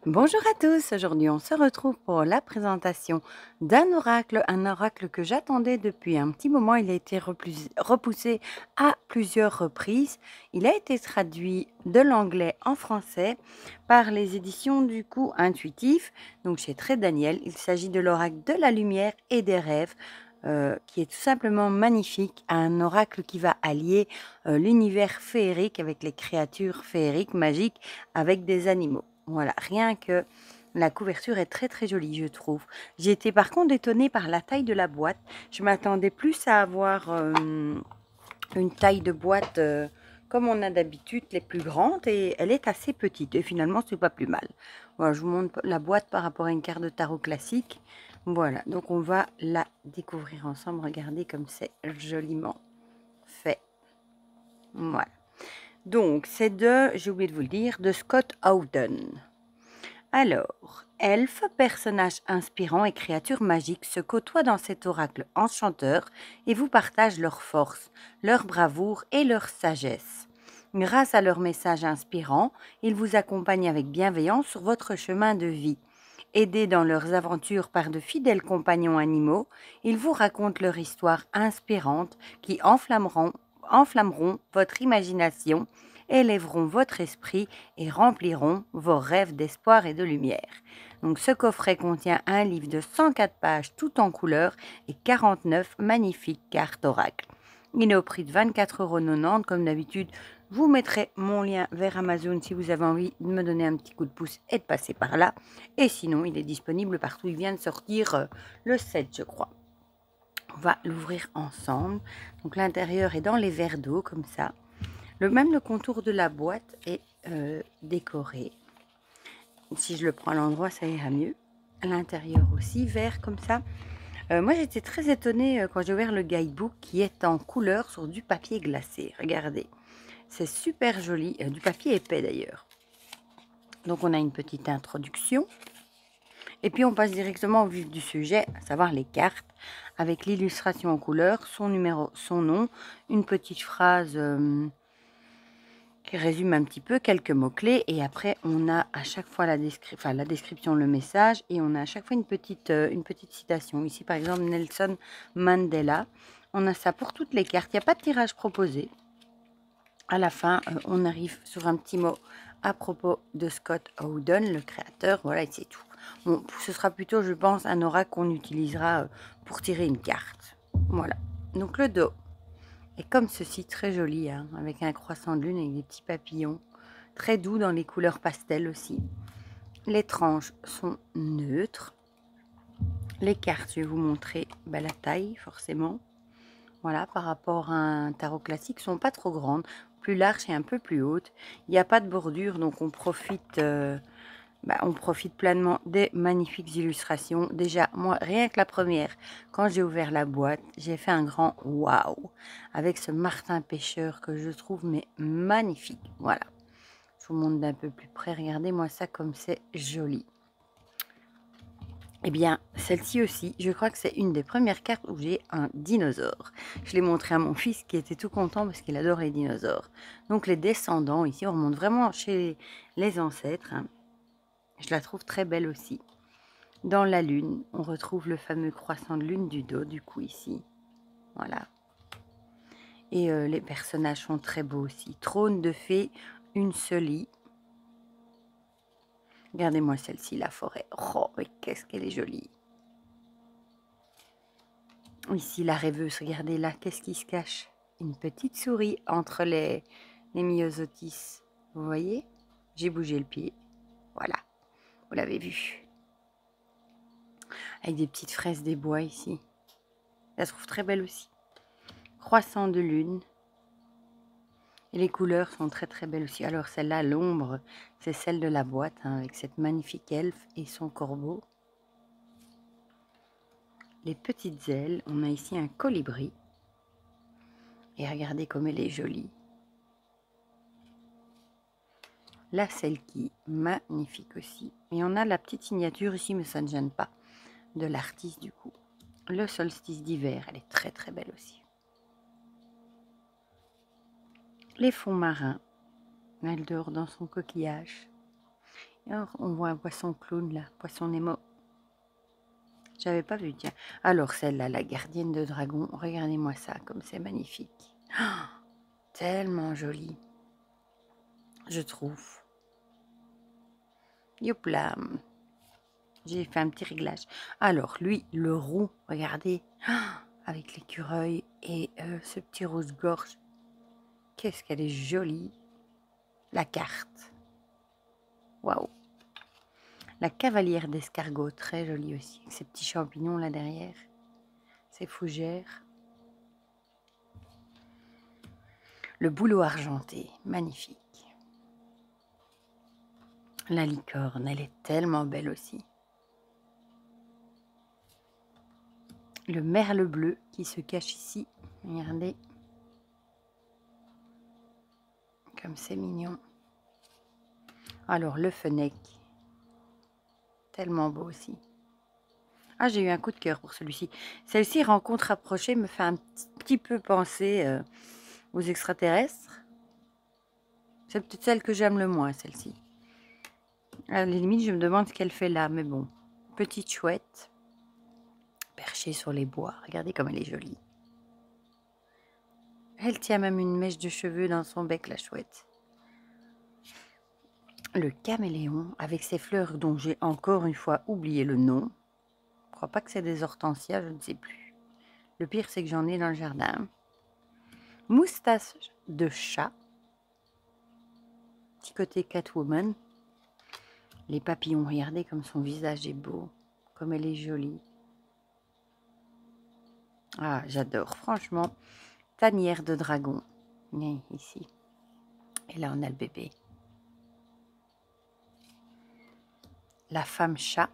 Bonjour à tous, aujourd'hui on se retrouve pour la présentation un oracle que j'attendais depuis un petit moment. Il a été repoussé à plusieurs reprises. Il a été traduit de l'anglais en français par les éditions du coup Intuitif, donc chez Très Daniel. Il s'agit de l'oracle de la lumière et des rêves. Qui est tout simplement magnifique, un oracle qui va allier l'univers féerique avec les créatures féeriques magiques avec des animaux. Voilà, rien que la couverture est très très jolie, je trouve. J'ai été par contre étonnée par la taille de la boîte. Je m'attendais plus à avoir une taille de boîte comme on a d'habitude, les plus grandes, et elle est assez petite. Et finalement, c'est pas plus mal. Voilà, je vous montre la boîte par rapport à une carte de tarot classique. Voilà, donc on va la découvrir ensemble. Regardez comme c'est joliment fait. Voilà. Donc, c'est j'ai oublié de vous le dire, de Scott Howden. Alors, elfes, personnages inspirants et créatures magiques se côtoient dans cet oracle enchanteur et vous partagent leur force, leur bravoure et leur sagesse. Grâce à leur message inspirant, ils vous accompagnent avec bienveillance sur votre chemin de vie. Aidés dans leurs aventures par de fidèles compagnons animaux, ils vous racontent leur histoire inspirante qui enflammeront votre imagination, élèveront votre esprit et rempliront vos rêves d'espoir et de lumière. Donc ce coffret contient un livre de 104 pages tout en couleur et 49 magnifiques cartes oracles. Il est au prix de 24,90 € comme d'habitude. Je vous mettrai mon lien vers Amazon si vous avez envie de me donner un petit coup de pouce et de passer par là. Et sinon, il est disponible partout. Il vient de sortir le 7, je crois. On va l'ouvrir ensemble. Donc l'intérieur est dans les verres d'eau comme ça. Même le contour de la boîte est décoré. Si je le prends à l'endroit, ça ira mieux. À l'intérieur aussi, vert comme ça. Moi, j'étais très étonnée quand j'ai ouvert le guidebook qui est en couleur sur du papier glacé. Regardez, c'est super joli. Du papier épais d'ailleurs. Donc, on a une petite introduction. Et puis, on passe directement au vif du sujet, à savoir les cartes, avec l'illustration en couleur, son numéro, son nom, une petite phrase qui résume un petit peu quelques mots-clés. Et après, on a à chaque fois la description, le message, et on a à chaque fois une petite citation. Ici, par exemple, Nelson Mandela. On a ça pour toutes les cartes. Il n'y a pas de tirage proposé. À la fin, on arrive sur un petit mot à propos de Scott Howden, le créateur. Voilà, et c'est tout. Bon, ce sera plutôt, je pense, un oracle qu'on utilisera pour tirer une carte. Voilà. Donc le dos est comme ceci, très joli, hein, avec un croissant de lune, avec des petits papillons. Très doux dans les couleurs pastel aussi. Les tranches sont neutres. Les cartes, je vais vous montrer la taille, forcément. Voilà, par rapport à un tarot classique, sont pas trop grandes, plus larges et un peu plus hautes. Il n'y a pas de bordure, donc on profite pleinement des magnifiques illustrations. Déjà, moi, rien que la première, quand j'ai ouvert la boîte, j'ai fait un grand waouh avec ce martin pêcheur que je trouve mais magnifique. Voilà, je vous montre d'un peu plus près. Regardez-moi ça comme c'est joli. Eh bien, celle-ci aussi, je crois que c'est une des premières cartes où j'ai un dinosaure. Je l'ai montré à mon fils qui était tout content parce qu'il adore les dinosaures. Donc les descendants, ici, on remonte vraiment chez les ancêtres. Hein. Je la trouve très belle aussi. Dans la lune, on retrouve le fameux croissant de lune du dos, du coup, ici. Voilà. Et les personnages sont très beaux aussi. Trône de fée, une Sully. Regardez-moi celle-ci, la forêt. Oh, mais qu'est-ce qu'elle est jolie. Ici, la rêveuse, regardez là, qu'est-ce qui se cache? Une petite souris entre les myosotis. Vous voyez? J'ai bougé le pied. Voilà, vous l'avez vu. Avec des petites fraises des bois ici. Je la trouve très belle aussi. Croissant de lune. Et les couleurs sont très très belles aussi. Alors celle-là, l'ombre, c'est celle de la boîte, hein, avec cette magnifique elfe et son corbeau. Les petites ailes, on a ici un colibri. Et regardez comme elle est jolie. La selkie, magnifique aussi. Et on a la petite signature ici, mais ça ne gêne pas, de l'artiste du coup. Le solstice d'hiver, elle est très très belle aussi. Les fonds marins, elle dort dans son coquillage. Alors, on voit un poisson clown là, poisson Nemo. J'avais pas vu, tiens. Alors celle-là, la gardienne de dragon, regardez-moi ça, comme c'est magnifique. Oh, tellement joli, je trouve. Youp là, j'ai fait un petit réglage. Alors lui, le roux, regardez, avec l'écureuil et ce petit rose-gorge. Qu'est-ce qu'elle est jolie. La carte. Waouh. La cavalière d'escargot, très jolie aussi, avec ces petits champignons là derrière. Ces fougères. Le bouleau argenté, magnifique. La licorne, elle est tellement belle aussi. Le merle bleu qui se cache ici. Regardez. Comme c'est mignon. Alors, le fennec. Tellement beau aussi. Ah, j'ai eu un coup de cœur pour celui-ci. Celle-ci, rencontre rapprochée, me fait un petit peu penser aux extraterrestres. C'est peut-être celle que j'aime le moins, celle-ci. À la limite, je me demande ce qu'elle fait là, mais bon. Petite chouette. Perchée sur les bois. Regardez comme elle est jolie. Elle tient même une mèche de cheveux dans son bec, la chouette. Le caméléon, avec ses fleurs dont j'ai encore une fois oublié le nom. Je crois pas que c'est des hortensias, je ne sais plus. Le pire, c'est que j'en ai dans le jardin. Moustache de chat. Petit côté Catwoman. Les papillons, regardez comme son visage est beau. Comme elle est jolie. Ah, j'adore, franchement. Tanière de dragon. Ici. Et là, on a le bébé. La femme chat.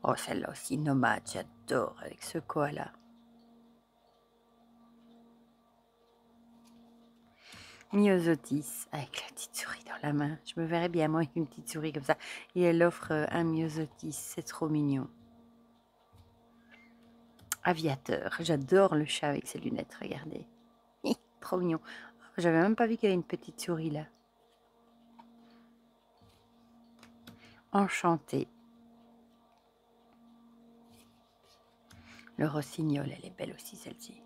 Oh, celle-là aussi, nomade, j'adore avec ce koala. Myosotis, avec la petite souris dans la main. Je me verrais bien, moi, avec une petite souris comme ça. Et elle offre un myosotis, c'est trop mignon. Aviateur, j'adore le chat avec ses lunettes, regardez. Trop mignon. J'avais même pas vu qu'il y avait une petite souris là. Enchanté. Le rossignol, elle est belle aussi celle-ci.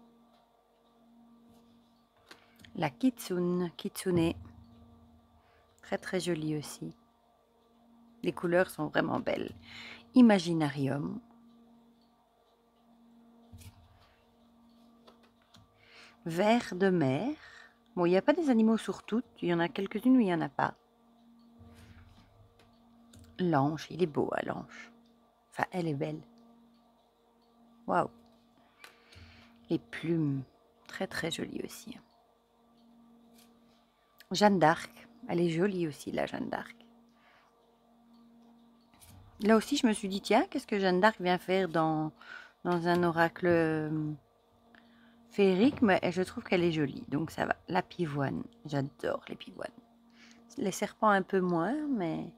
La kitsune, très très jolie aussi. Les couleurs sont vraiment belles. Imaginarium. Ver de mer. Bon, il n'y a pas des animaux sur toutes. Il y en a quelques-unes où il n'y en a pas. L'ange, il est beau, hein, l'ange. Enfin, elle est belle. Waouh. Les plumes, très très jolies aussi. Jeanne d'Arc, elle est jolie aussi, la Jeanne d'Arc. Là aussi, je me suis dit, tiens, qu'est-ce que Jeanne d'Arc vient faire dans un oracle féerique, mais je trouve qu'elle est jolie, donc ça va. La pivoine, j'adore les pivoines. Les serpents un peu moins, mais...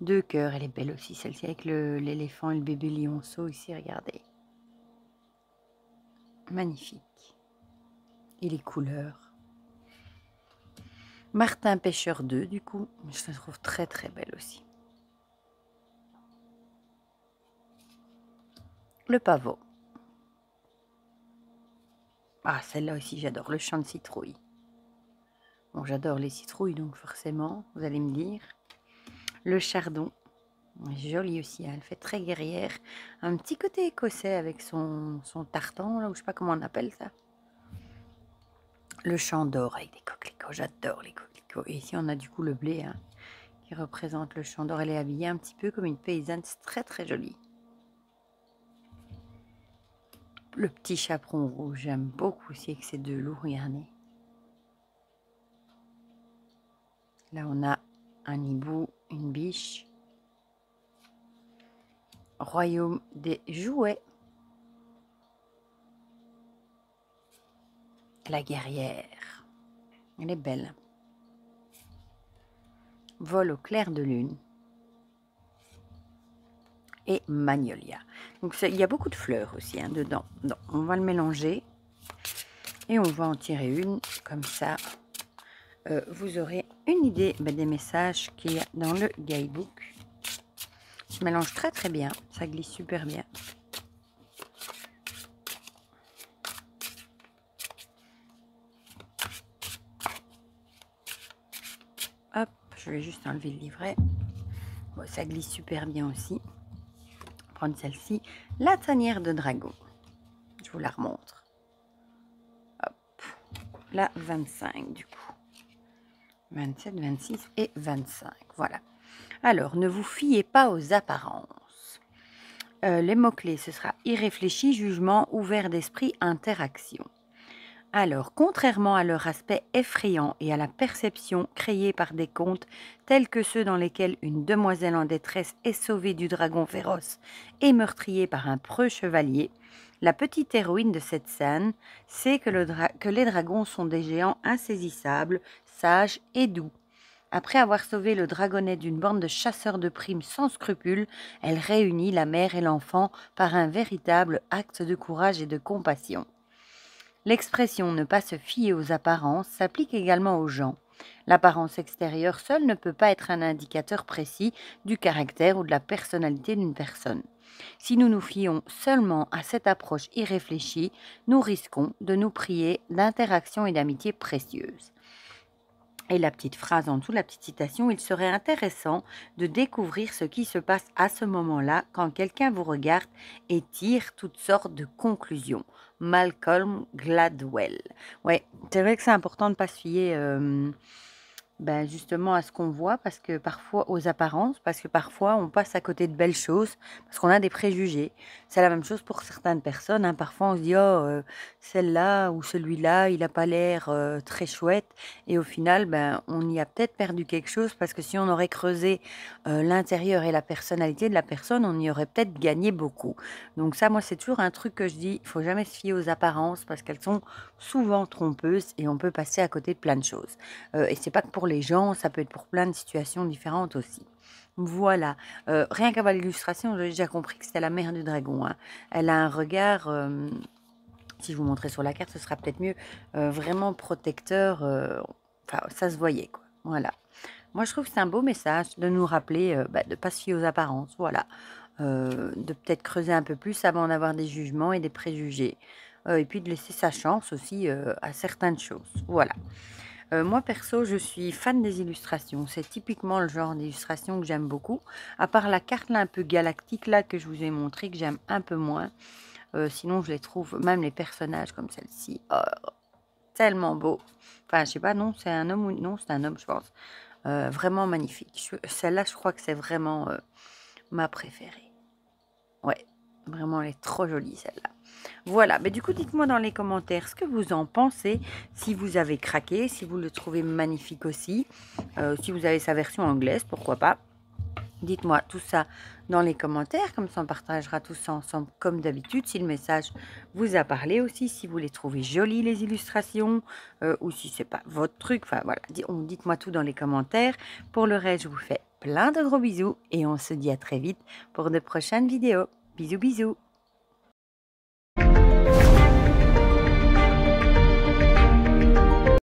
Deux cœurs, elle est belle aussi, celle-ci avec l'éléphant et le bébé lionceau ici, regardez. Magnifique. Et les couleurs. Martin Pêcheur 2, du coup, je la trouve très très belle aussi. Le pavot. Ah, celle-là aussi, j'adore. Le champ de citrouille. Bon, j'adore les citrouilles, donc forcément, vous allez me dire. Le chardon. Jolie aussi, hein, elle fait très guerrière. Un petit côté écossais avec son tartan, là, ou je sais pas comment on appelle ça. Le champ d'or avec des coquelicots, j'adore les coquelicots. Et ici, on a du coup le blé, hein, qui représente le champ d'or. Elle est habillée un petit peu comme une paysanne, c'est très très joli. Le petit chaperon rouge, j'aime beaucoup aussi avec ces deux loups, regardez. Là, on a un hibou, une biche. Royaume des jouets. La guerrière. Elle est belle. Vol au clair de lune. Et magnolia. Donc il y a beaucoup de fleurs aussi, hein, dedans. Donc, on va le mélanger. Et on va en tirer une, comme ça, vous aurez une idée des messages qu'il y a dans le guidebook. Ça mélange très très bien, ça glisse super bien. Hop, je vais juste enlever le livret. Bon, ça glisse super bien aussi. Prendre celle-ci, la tanière de dragon. Je vous la remontre. Hop, la 25 du coup. 27, 26 et 25, voilà. Alors, ne vous fiez pas aux apparences. Les mots-clés, ce sera irréfléchi, jugement, ouvert d'esprit, interaction. Alors, contrairement à leur aspect effrayant et à la perception créée par des contes tels que ceux dans lesquels une demoiselle en détresse est sauvée du dragon féroce et meurtrier par un preux chevalier, la petite héroïne de cette scène sait que les dragons sont des géants insaisissables, sages et doux. Après avoir sauvé le dragonnet d'une bande de chasseurs de primes sans scrupules, elle réunit la mère et l'enfant par un véritable acte de courage et de compassion. L'expression « ne pas se fier aux apparences » s'applique également aux gens. L'apparence extérieure seule ne peut pas être un indicateur précis du caractère ou de la personnalité d'une personne. Si nous nous fions seulement à cette approche irréfléchie, nous risquons de nous priver d'interactions et d'amitiés précieuses. Et la petite phrase en dessous, la petite citation, il serait intéressant de découvrir ce qui se passe à ce moment-là quand quelqu'un vous regarde et tire toutes sortes de conclusions. Malcolm Gladwell. Ouais, c'est vrai que c'est important de ne pas se fier justement à ce qu'on voit, parce que parfois aux apparences, parce que parfois on passe à côté de belles choses, parce qu'on a des préjugés. C'est la même chose pour certaines personnes, hein. Parfois on se dit, oh, celle-là ou celui-là, il n'a pas l'air très chouette, et au final, on y a peut-être perdu quelque chose, parce que si on aurait creusé l'intérieur et la personnalité de la personne, on y aurait peut-être gagné beaucoup. Donc ça, moi, c'est toujours un truc que je dis, il faut jamais se fier aux apparences, parce qu'elles sont souvent trompeuses, et on peut passer à côté de plein de choses. Et c'est pas que pour les gens, ça peut être pour plein de situations différentes aussi. Voilà, rien qu'à voir l'illustration, j'ai déjà compris que c'était la mère du dragon, hein. Elle a un regard, si je vous montrais sur la carte, ce sera peut-être mieux, vraiment protecteur, enfin ça se voyait quoi, voilà. Moi je trouve que c'est un beau message de nous rappeler de ne pas se fier aux apparences, voilà. De peut-être creuser un peu plus avant d'avoir des jugements et des préjugés. Et puis de laisser sa chance aussi à certaines choses, voilà. Moi perso, je suis fan des illustrations. C'est typiquement le genre d'illustration que j'aime beaucoup. À part la carte là un peu galactique là que je vous ai montré, que j'aime un peu moins. Sinon, je les trouve, même les personnages comme celle-ci, tellement beaux. Enfin, je sais pas, non, c'est un homme ou non, c'est un homme, je pense. Vraiment magnifique. Celle-là, je crois que c'est vraiment ma préférée. Ouais, vraiment, elle est trop jolie celle-là. Voilà, mais du coup, dites-moi dans les commentaires ce que vous en pensez, si vous avez craqué, si vous le trouvez magnifique aussi, si vous avez sa version anglaise, pourquoi pas. Dites-moi tout ça dans les commentaires, comme ça on partagera tout ça ensemble comme d'habitude, si le message vous a parlé aussi, si vous les trouvez jolies les illustrations, ou si c'est pas votre truc, enfin voilà, dites-moi tout dans les commentaires. Pour le reste, je vous fais plein de gros bisous et on se dit à très vite pour de prochaines vidéos. Bisous bisous.